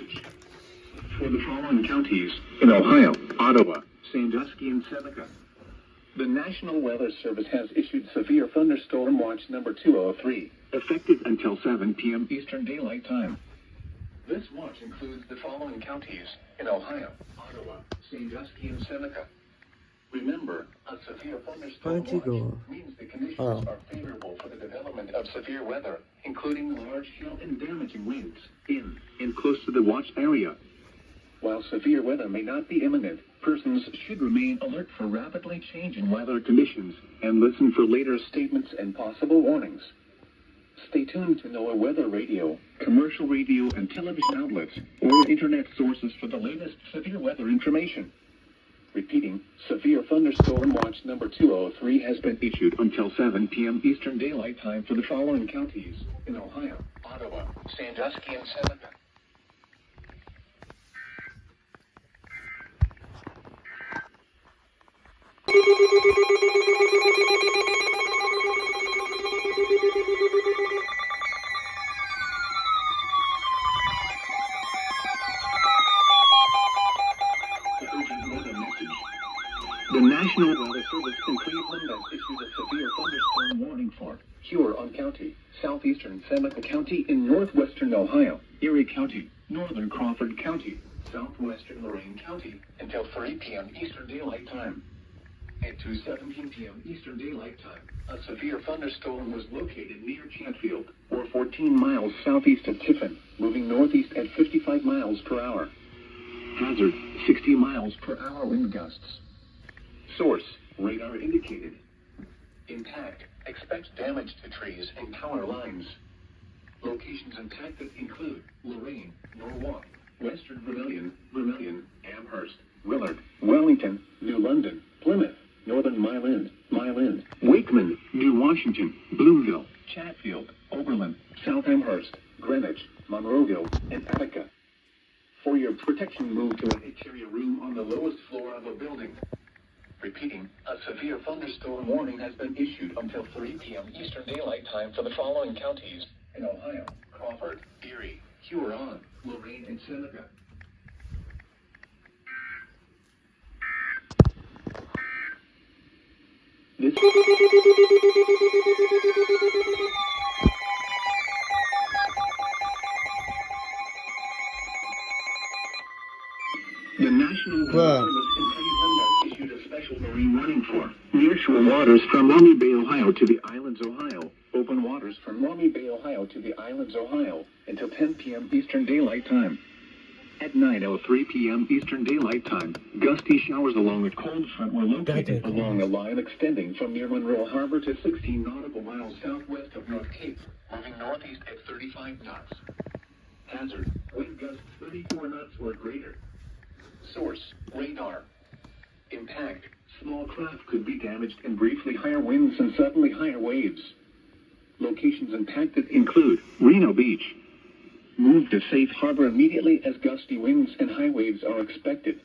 message. For the following counties in Ohio, Ottawa, Sandusky, and Seneca, the National Weather Service has issued severe thunderstorm watch number 203, effective until 7 p.m. Eastern Daylight Time. This watch includes the following counties in Ohio, Ottawa, Sandusky, and Seneca. Remember, a severe thunderstorm watch means the conditions are favorable for the development of severe weather, including large hail and damaging winds in and close to the watch area. While severe weather may not be imminent, persons should remain alert for rapidly changing weather conditions and listen for later statements and possible warnings. Stay tuned to NOAA Weather Radio, commercial radio and television outlets, or internet sources for the latest severe weather information. Repeating, severe thunderstorm watch number 203 has been issued until 7 p.m. Eastern Daylight Time for the following counties in Ohio, Ottawa, Sandusky, and Seneca. The National Weather Service in Cleveland has issued a severe thunderstorm warning for Huron County, southeastern Seneca County in northwestern Ohio, Erie County, northern Crawford County, southwestern Lorain County until 3 p.m. Eastern Daylight Time. At 2:17 p.m. Eastern Daylight Time, a severe thunderstorm was located near Chatfield, or 14 miles southeast of Tiffin, moving northeast at 55 miles per hour. Hazard, 60 miles per hour wind gusts. Source, radar indicated. Impact, expect damage to trees and power lines. Locations impacted include Lorain, Norwalk, Western Vermilion, Amherst, Willard, Wellington, New London, Plymouth, Northern Milan, Wakeman, New Washington, Bloomville, Chatfield, Oberlin, South Amherst, Greenwich, Monroeville, and Attica. For your protection, move to an interior room on the lowest floor of a building. Repeating, a severe thunderstorm warning has been issued until 3 p.m. Eastern Daylight Time for the following counties in Ohio, Crawford, Erie, Huron, Lorain, and Seneca. This The National Weather Service in Cleveland has issued a special marine warning for nearshore waters from Maumee Bay, Ohio to the Islands, Ohio. Open waters from Maumee Bay, Ohio to the Islands, Ohio until 10 p.m. Eastern Daylight Time. At 9:03 p.m. Eastern Daylight Time, gusty showers along the cold front were located along a line extending from near Monroe Harbor to 16 nautical miles southwest of North Cape, moving northeast at 35 knots. Hazard, wind gusts 34 knots or greater. Source, radar. Impact, small craft could be damaged and briefly higher winds and suddenly higher waves. Locations impacted include Reno Beach. Move to safe harbor immediately as gusty winds and high waves are expected.